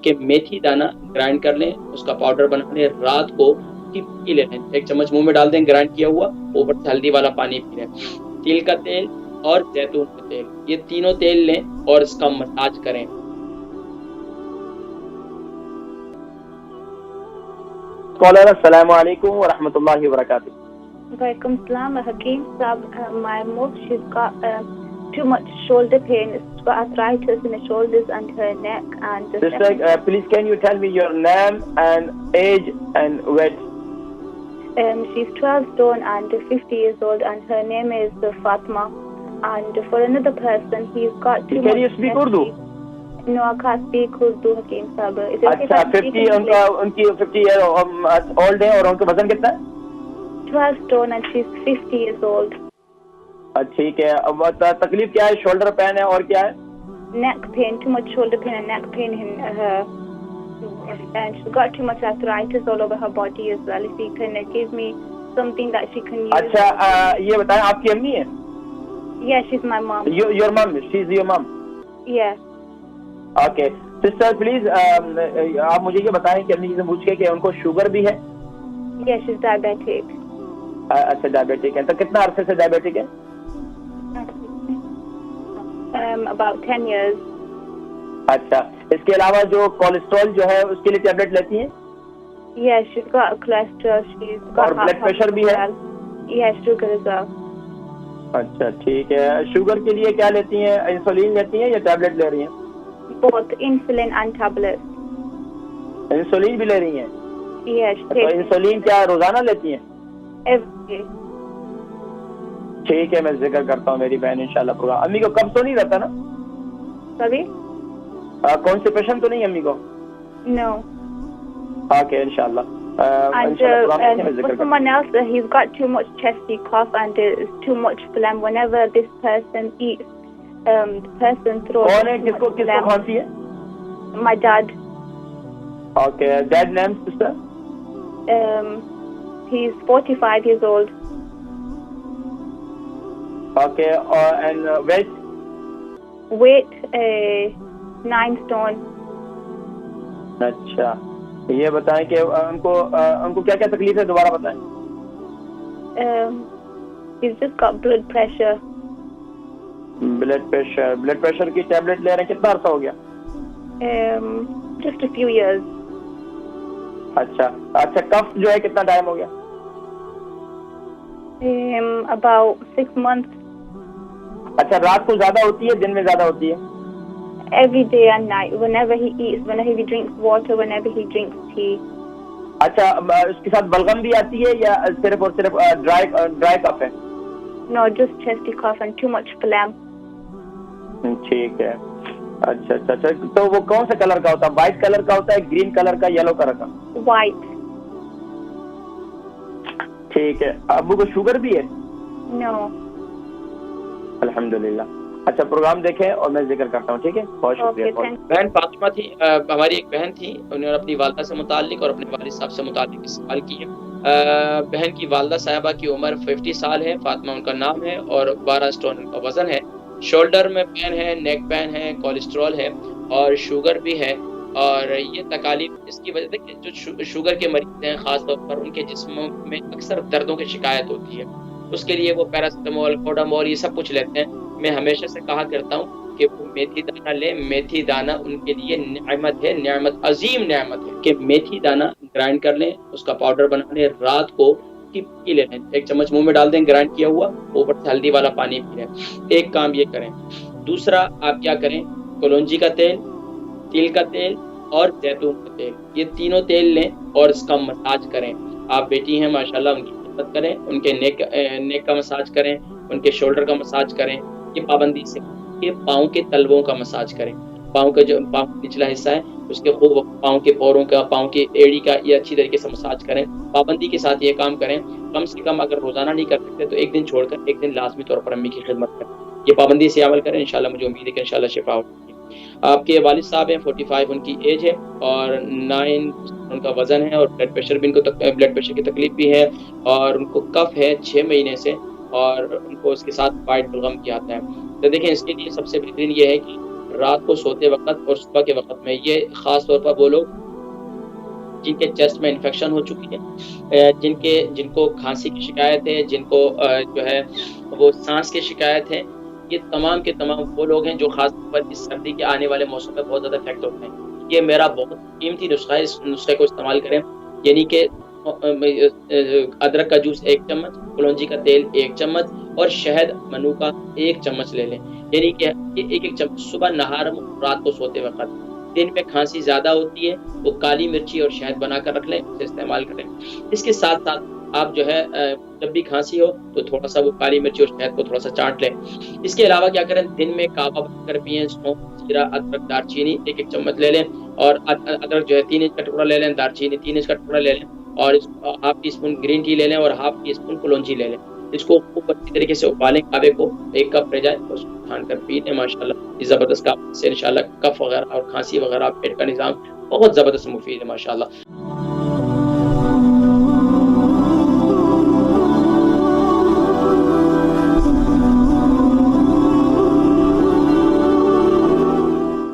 कि मेथी दाना ग्राइंड कर लें, उसका पाउडर बना लें, रात को पी लें, 1 चम्मच मुंह में डाल दें ग्राइंड किया हुआ, ऊपर से हल्दी वाला पानी पी लें। तिल का तेल और जैतून का तेल, ये तीनों तेल लें और इसका मसाज करें। कॉलर अस्सलाम वालेकुम व रहमतुल्लाहि व बरकातुहू। Walaikum salam, Hakeem Saab. My mom, she's got too much shoulder pain. She's got arthritis in the shoulders and her neck. And Sister, please can you tell me your name and age and weight? She's 12 stone and 50 years old, and her name is Fatma. And for another person, he's got too much. Can you speak Urdu? No, I can't speak Urdu, Hakeem Saab. Is it okay if अच्छा, I speak 50 English? उनकी 50 year old है और उनका वजन कितना है? 12 stone and she's 50 years old. ठीक है। अब तकलीफ क्या है? शोल्डर पेन है और क्या है? Neck pain, too much shoulder pain and neck pain in her. And she's got too much arthritis all over her body as well. If you can give me something that she can use. अच्छा, ये बताएं, आपकी अम्मी है? Yeah, she's my mom. Your mom, she's your mom. Yeah. Okay sister, please आप मुझे ये बताएं कि अम्मी से पूछ के कि उनको शुगर भी है? Yeah, she's diabetic. अच्छा, डायबिटिक है। तो कितना अरसे से डायबिटिक है? About 10 years. अच्छा, इसके अलावा जो कोलेस्ट्रॉल जो है उसके लिए टैबलेट लेती हैं? Yeah, she's got cholesterol. She's got और ब्लड प्रेशर भी है? Yeah, sugar as well. अच्छा, ठीक है। शुगर के लिए क्या लेती हैं? इंसुलिन लेती हैं या टैबलेट ले रही हैं? Both insulin and tablets. Insulin भी ले रही हैं? Yeah, she तो takes इंसुलिन क्या रोजाना लेती हैं? every day. ठीक है, मैं जिक्र करता हूँ मेरी बहन इंशाल्लाह प्रोग्राम। अम्मी को कब तो नहीं रहता ना? Sorry? कॉन्स्टिपेशन तो नहीं अम्मी को? No. ओके, इंशाल्लाह। And for someone else, he's got too much chesty cough and it's too much phlegm. Whenever this person eats, the person throws. कौन है? किसको खांसी है? My dad. Okay, dad name sister? He's 45 years old. Okay, and weight? Weight 9 stone. अच्छा, ये बताएं कि उनको क्या क्या तकलीफ है, दोबारा बताएं। He's just got blood pressure. Blood pressure की टैबलेट ले रहे हैं, कितना अर्सा हो गया? Just a few years. अच्छा, कफ जो है कितना टाइम हो गया? About 6 months. अच्छा, रात को ज्यादा होती है, दिन में ज्यादा होती है? Every day and night, whenever he eats, whenever he drinks water, whenever he drinks tea. अच्छा, उसके साथ बलगम भी आती है या सिर्फ और सिर्फ ड्राई कफ है? No, just chesty cough and too much phlegm. ठीक है। अच्छा, तो वो कौन सा कलर का होता है? व्हाइट कलर का होता है, ग्रीन कलर का, येलो कलर का? White. ठीक है। अब्बू को शुगर भी है? No. अल्हम्दुलिल्लाह। अच्छा, प्रोग्राम देखें और मैं जिक्र करता हूँ, ठीक है? बहुत शुक्रिया। बहन फातिमा थी, हमारी एक बहन थी, उन्होंने अपनी वालदा से मुताल्लिक और अपने वालिद साहब से मुताल्लिक सवाल किए। बहन की वालदा साहिबा की उम्र 50 साल है, फातिमा उनका नाम है और 12 स्टोन उनका वजन है। शोल्डर में पेन है, नेक पेन है, कोलेस्ट्रॉल है और शुगर भी है। और ये तकालीफ इसकी वजह से जो शुगर के मरीज हैं खासतौर पर उनके जिस्मों में अक्सर दर्दों की शिकायत होती है। उसके लिए वो पैरासिटामोल, कोडामोल ये सब कुछ लेते हैं। मैं हमेशा से कहा करता हूँ कि वो मेथी दाना ले। मेथी दाना उनके लिए नेमत है, नेमत, अजीम नेमत है कि मेथी दाना ग्राइंड कर लें, उसका पाउडर बना लें, रात को पी लें, 1 चम्मच मुंह में डाल दें ग्राइंड किया हुआ, ऊपर से हल्दी वाला पानी पी लें। एक काम ये करें। दूसरा आप क्या करें, कलौंजी का तेल, तिल का तेल और जैतून का तेल, ये तीनों तेल लें और इसका मसाज करें। आप बेटी हैं माशाल्लाह, उनकी मदद करें, उनके नेक का मसाज करें, उनके शोल्डर का मसाज करें। ये पाबंदी से ये पाँव के तलवों का मसाज करें। पाँव का जो पाँव निचला हिस्सा है उसके खूब पाँव के पैरों का, पाँव की एड़ी का ये अच्छी तरीके से मसाज करें। पाबंदी के साथ ये काम करें। कम से कम अगर रोजाना नहीं कर सकते तो एक दिन छोड़कर एक दिन लाजमी तौर पर अम्मी की खिदमत करें। ये पाबंदी से अमल करें, इंशाल्लाह मुझे उम्मीद है कि इंशाल्लाह शिफा होगी। आपके वालिद साहब हैं, 45 उनकी एज है और 9 उनका वजन है और ब्लड प्रेशर भी इनको ब्लड प्रेशर की तकलीफ भी है और उनको कफ है 6 महीने से और उनको उसके साथ वाइट बलगम की आता है। तो देखें, इसके लिए सबसे बेहतरीन ये है कि रात को सोते वक़्त और सुबह के वक़्त में, ये ख़ास तौर पर वो लोग जिनके चेस्ट में इन्फेक्शन हो चुकी है, जिनको खांसी की शिकायत है, जिनको जो है वो सांस की शिकायत है, ये तमाम के तमाम वो लोग हैं जो ख़ास तौर पर इस सर्दी के आने वाले मौसम में बहुत ज़्यादा इफ़ेक्ट होते हैं। ये मेरा बहुत कीमती नुस्ख़ा है, इस नुस्खे को इस्तेमाल करें, यानी कि अदरक का जूस 1 चम्मच, कलौंजी का तेल 1 चम्मच और शहद मनु का 1 चम्मच ले लें। यानी कि ये 1-1 चम्मच सुबह नहार रात को सोते वक़्त। दिन में खांसी ज़्यादा होती है तो काली मिर्ची और शहद बनाकर रख लें, उसे इस्तेमाल करें। इसके साथ-साथ आप जो है जब भी खांसी हो तो थोड़ा-सा वो काली मिर्ची और शहद को थोड़ा-सा चाट लें। इसके अलावा क्या करें, दिन में कहवा बनाकर पिएँ, सौंफ, जीरा, अदरक, दालचीनी 1-1 चम्मच ले लें और अदरक जो है 3 इंच का टुकड़ा ले लें, दालचीनी 3 इंच का टुकड़ा ले लें और half tea spoon green tea ले लें और हाफ़ टी स्पून कलौंजी ले लें। इसको खूब अच्छी तरीके से उबालें, कहवे को 1 कप रह जाए और उसको छान कर पी लें। माशाअल्लाह ये ज़बरदस्त काम से इंशाअल्लाह कफ वगैरह और खांसी वगैरह पेट का निज़ाम बहुत ज़बरदस्त मुफीद है माशाअल्लाह।